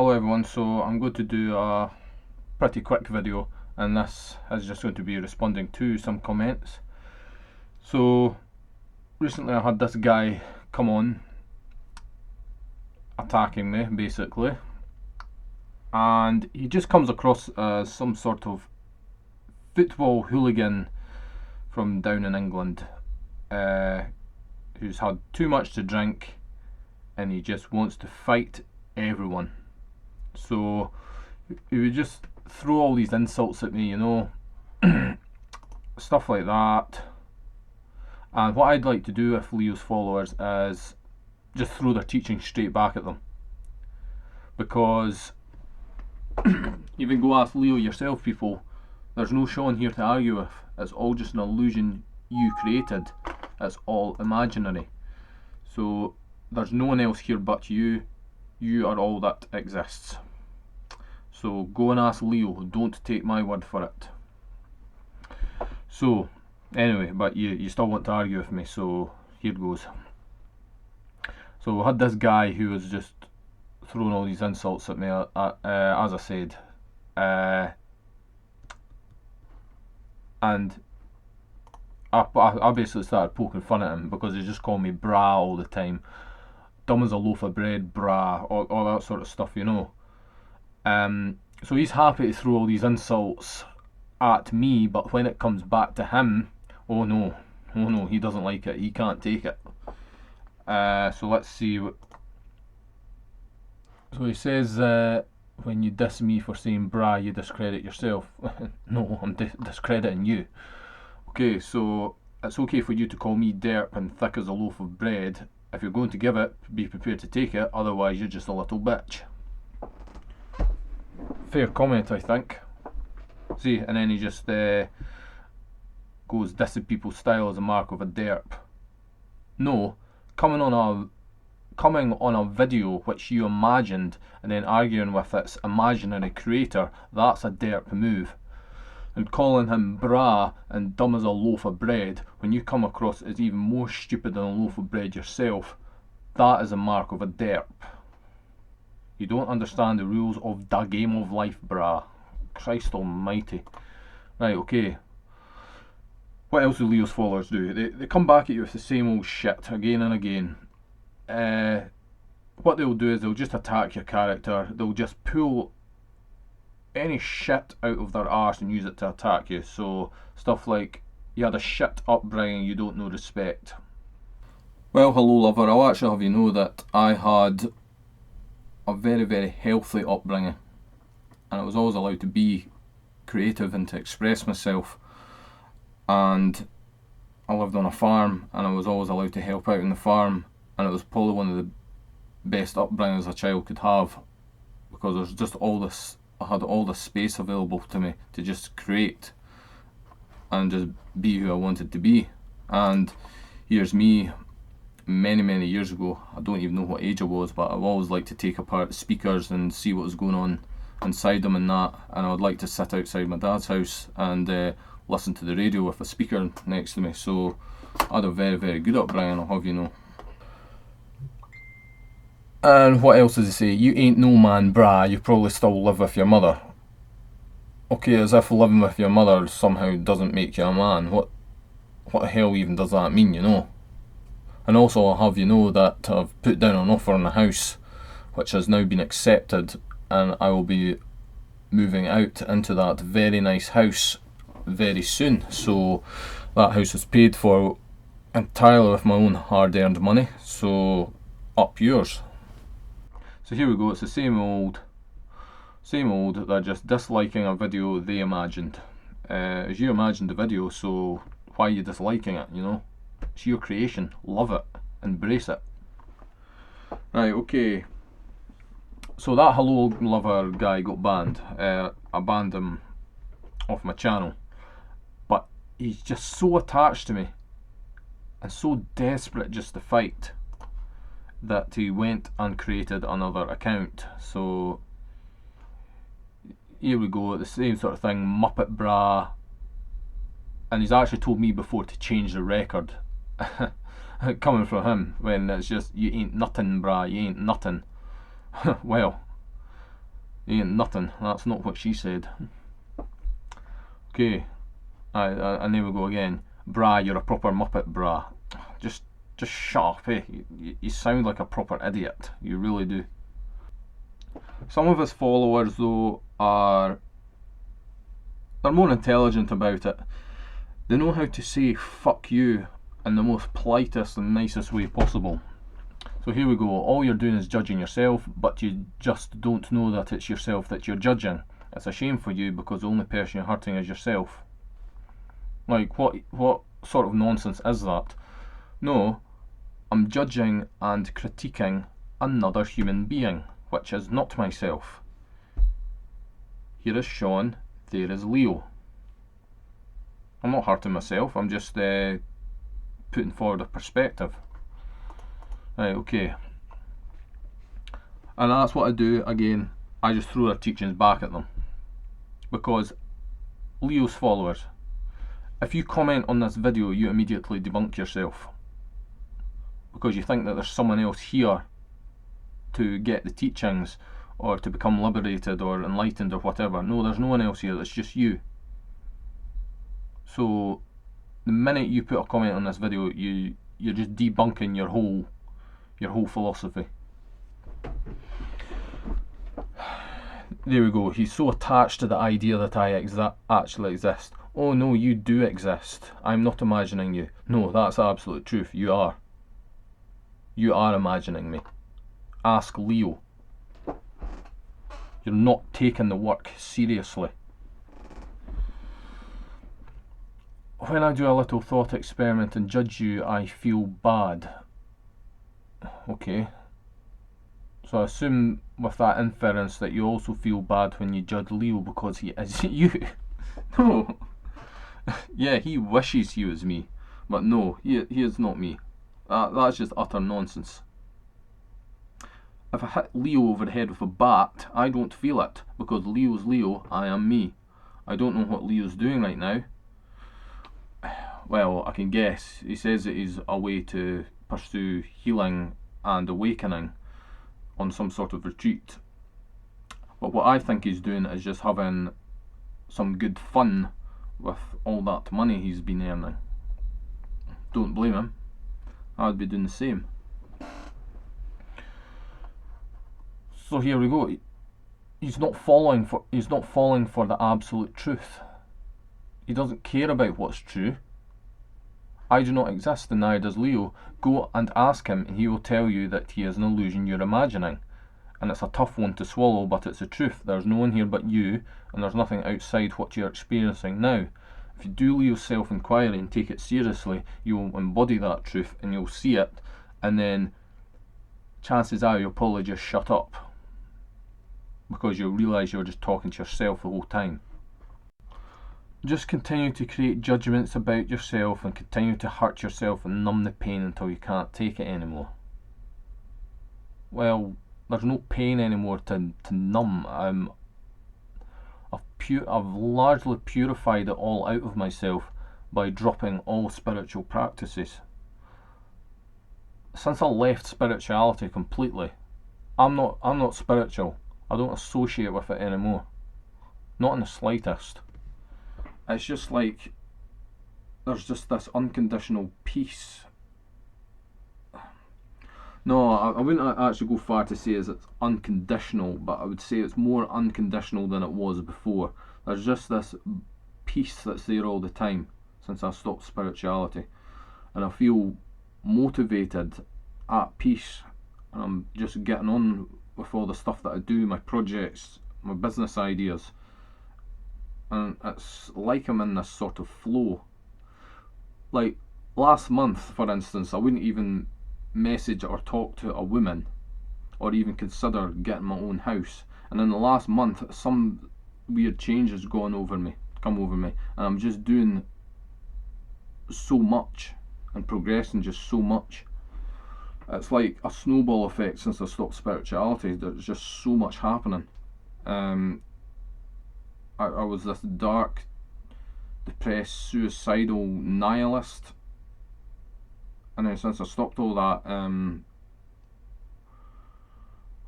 Hello everyone, so I'm going to do a pretty quick video, and this is just going to be responding to some comments. So recently I had this guy come on attacking me basically, and he just comes across as some sort of football hooligan from down in England, who's had too much to drink and he just wants to fight everyone. So he would just throw all these insults at me, you know, stuff like that. And what I'd like to do with Leo's followers is just throw their teaching straight back at them. Because even go ask Leo yourself, people, there's no Sean here to argue with. It's all just an illusion you created. It's all imaginary. So there's no one else here but you. You are all that exists. So go and ask Leo, don't take my word for it. So anyway, but you still want to argue with me, so here goes. So we had this guy who was just throwing all these insults at me, as I said, and I basically started poking fun at him because he just called me brah all the time. Dumb as a loaf of bread, brah, all that sort of stuff, you know. So he's happy to throw all these insults at me, but when it comes back to him, oh no, he doesn't like it, he can't take it. So let's see. So he says, when you diss me for saying brah, you discredit yourself. No, I'm discrediting you. Okay, so it's okay for you to call me derp and thick as a loaf of bread. If you're going to give it, be prepared to take it, otherwise you're just a little bitch. Fair comment, I think. See, and then he just goes, dissing people's style as a mark of a derp. No, coming on a video which you imagined and then arguing with its imaginary creator, that's a derp move. And calling him brah and dumb as a loaf of bread when you come across as even more stupid than a loaf of bread yourself, that is a mark of a derp. You don't understand the rules of the game of life, brah. Christ almighty. Right, okay. What else do Leo's followers do? They come back at you with the same old shit again and again. What they'll do is they'll just attack your character. They'll just pull any shit out of their arse and use it to attack you. So stuff like, you had a shit upbringing, you don't know respect. Well, hello lover, I'll actually have you know that I had a very, very healthy upbringing, and I was always allowed to be creative and to express myself, and I lived on a farm and I was always allowed to help out in the farm, and it was probably one of the best upbringings a child could have, because there's just all this, I had all this space available to me to just create and just be who I wanted to be. And here's me many years ago, I don't even know what age I was, but I've always liked to take apart speakers and see what was going on inside them and that, and I would like to sit outside my dad's house and listen to the radio with a speaker next to me. So I had a very good upbringing, I'll have you know. And what else does he say? You ain't no man, brah, you probably still live with your mother. Okay, as if living with your mother somehow doesn't make you a man. What the hell even does that mean, you know? And also I'll have you know that I've put down an offer on a house which has now been accepted, and I will be moving out into that very nice house very soon. So that house is paid for entirely with my own hard-earned money, so up yours. So here we go, it's the same old, they're just disliking a video they imagined. As you imagined the video, so why are you disliking it, you know? It's your creation, love it, embrace it. Right, okay. So that hello lover guy got banned. I banned him off my channel. But he's just so attached to me and so desperate just to fight that he went and created another account. So here we go, the same sort of thing, Muppet Bra, and he's actually told me before to change the record. Coming from him, when it's just, you ain't nothing, brah, you ain't nothing. Well, Ain't nothing. That's not what she said. Okay, and there we go again. Brah, you're a proper muppet, brah. Just shut up, eh? You sound like a proper idiot. You really do. Some of his followers, though, they're more intelligent about it. They know how to say fuck you in the most politest and nicest way possible. So here we go. All you're doing is judging yourself, but you just don't know that it's yourself that you're judging. It's a shame for you because the only person you're hurting is yourself. Like, what sort of nonsense is that? No, I'm judging and critiquing another human being, which is not myself. Here is Sean, there is Leo. I'm not hurting myself, I'm just putting forward a perspective. Right, okay. And that's what I do. Again, I just throw their teachings back at them. Because Leo's followers, if you comment on this video, you immediately debunk yourself. Because you think that there's someone else here to get the teachings or to become liberated or enlightened or whatever. No, there's no one else here, it's just you. So the minute you put a comment on this video, you're just debunking your whole philosophy. There we go. He's so attached to the idea that I actually exist. Oh no, you do exist. I'm not imagining you. No, that's absolute truth. You are. You are imagining me. Ask Leo. You're not taking the work seriously. When I do a little thought experiment and judge you, I feel bad. Okay. So I assume with that inference that you also feel bad when you judge Leo because he is you. No. Yeah, he wishes he was me. But no, he is not me. That's just utter nonsense. If I hit Leo over the head with a bat, I don't feel it. Because Leo's Leo, I am me. I don't know what Leo's doing right now. Well, I can guess. He says that he's away to pursue healing and awakening on some sort of retreat. But what I think he's doing is just having some good fun with all that money he's been earning. Don't blame him. I'd be doing the same. So here we go. He's not falling for the absolute truth. He doesn't care about what's true. I do not exist and neither does Leo. Go and ask him and he will tell you that he is an illusion you're imagining. And it's a tough one to swallow, but it's the truth. There's no one here but you, and there's nothing outside what you're experiencing now. If you do Leo's self-inquiry and take it seriously, you will embody that truth and you'll see it, and then chances are you'll probably just shut up. Because you'll realise you're just talking to yourself the whole time. Just continue to create judgments about yourself and continue to hurt yourself and numb the pain until you can't take it anymore. Well, there's no pain anymore to numb. I've largely purified it all out of myself by dropping all spiritual practices. Since I left spirituality completely, I'm not spiritual. I don't associate with it anymore. Not in the slightest. It's just like there's just this unconditional peace. No, I wouldn't actually go far to say as it's unconditional, but I would say it's more unconditional than it was before. There's just this peace that's there all the time since I stopped spirituality. And I feel motivated, at peace, and I'm just getting on with all the stuff that I do, my projects, my business ideas. And it's like I'm in this sort of flow. Like last month, for instance, I wouldn't even message or talk to a woman or even consider getting my own house, and in the last month some weird change has come over me, and I'm just doing so much and progressing just so much. It's like a snowball effect since I stopped spirituality. There's just so much happening. I was this dark, depressed, suicidal nihilist, and then since I stopped all that,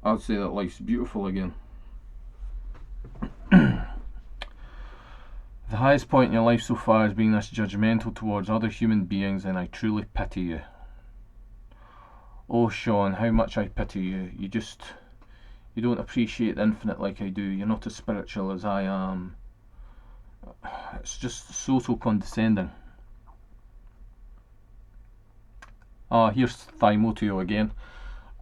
I would say that life's beautiful again. highest point in your life so far is being this judgmental towards other human beings, and I truly pity you. Oh Sean, how much I pity you. You don't appreciate the infinite like I do. You're not as spiritual as I am. It's just so condescending. Here's Thymotio again.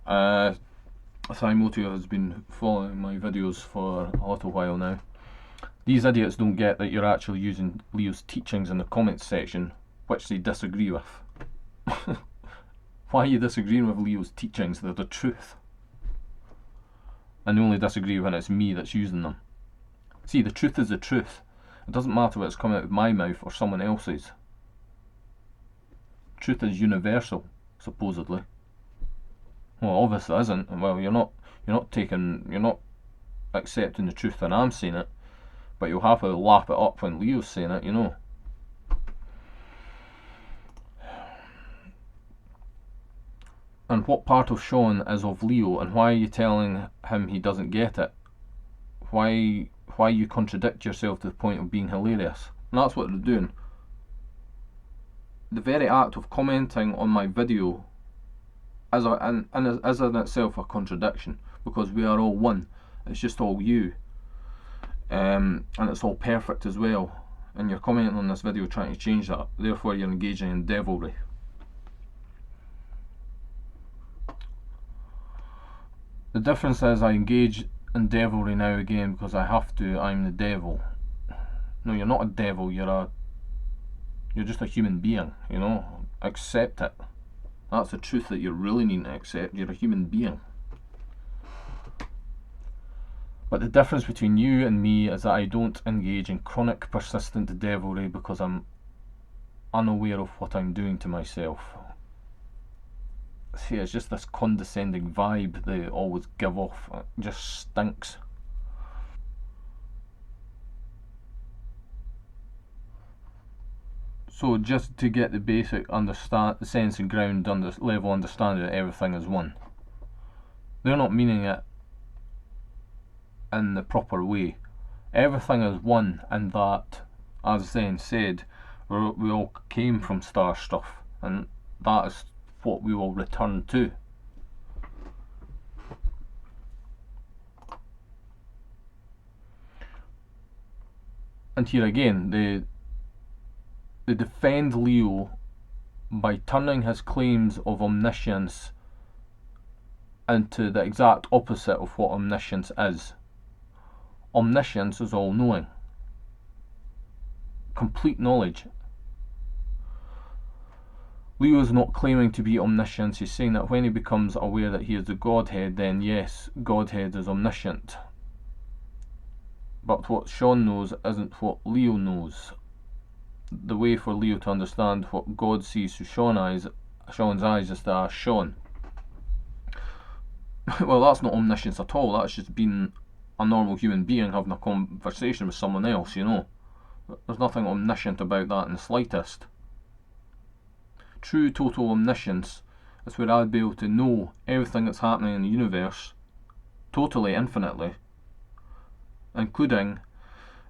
Thymotio has been following my videos for a little while now. These idiots don't get that you're actually using Leo's teachings in the comments section, which they disagree with. Why are you disagreeing with Leo's teachings? They're the truth. And they only disagree when it's me that's using them. See, the truth is the truth. It doesn't matter whether it's coming out of my mouth or someone else's. Truth is universal, supposedly. Well, obviously it isn't. Well, you're not accepting the truth when I'm saying it, but you'll happily lap it up when Leo's saying it, you know. And what part of Sean is of Leo, and why are you telling him he doesn't get it? Why you contradict yourself to the point of being hilarious? And that's what they're doing. The very act of commenting on my video is in itself a contradiction, because we are all one. It's just all you, and it's all perfect as well. And you're commenting on this video trying to change that. Therefore, you're engaging in devilry. The difference is I engage in devilry now again because I have to. I'm the devil. No, you're not a devil. You're just a human being. You know, accept it. That's the truth that you really need to accept. You're a human being. But the difference between you and me is that I don't engage in chronic, persistent devilry because I'm unaware of what I'm doing to myself. See, it's just this condescending vibe they always give off. It just stinks. So just to get the basic sense and ground level understanding that everything is one. They're not meaning it in the proper way. Everything is one, and that, as Zen said, we all came from star stuff, and that is what we will return to. And here again, they defend Leo by turning his claims of omniscience into the exact opposite of what omniscience is. Omniscience is all-knowing, complete knowledge. Leo is not claiming to be omniscient. He's saying that when he becomes aware that he is the Godhead, then yes, Godhead is omniscient. But what Sean knows isn't what Leo knows. The way for Leo to understand what God sees through Sean's eyes is to ask Sean. Well, that's not omniscience at all. That's just being a normal human being having a conversation with someone else, you know. There's nothing omniscient about that in the slightest. True total omniscience is where I'd be able to know everything that's happening in the universe, totally, infinitely, including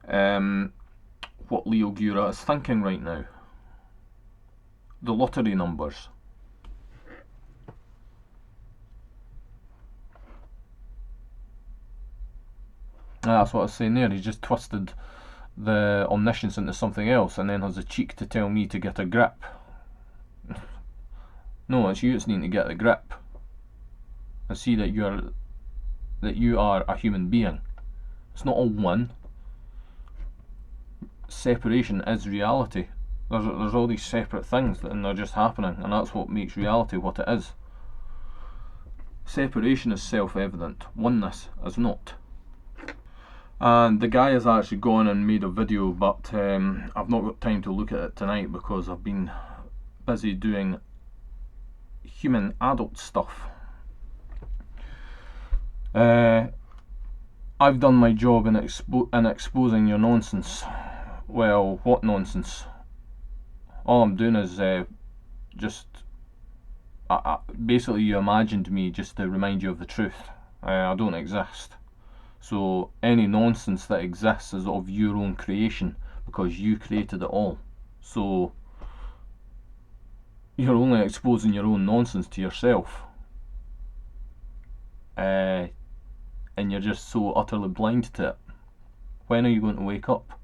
what Leo Gura is thinking right now. The lottery numbers. That's what I was saying there. He just twisted the omniscience into something else and then has the cheek to tell me to get a grip. No, it's you that's needing to get the grip and see that you are a human being. It's not all one. Separation is reality. There's all these separate things and they're just happening, and that's what makes reality what it is. Separation is self-evident. Oneness is not. And the guy has actually gone and made a video, but I've not got time to look at it tonight because I've been busy doing human adult stuff. I've done my job in exposing your nonsense. Well, what nonsense? All I'm doing is basically you imagined me just to remind you of the truth. I don't exist. So any nonsense that exists is of your own creation because you created it all. So you're only exposing your own nonsense to yourself, and you're just so utterly blind to it. When are you going to wake up?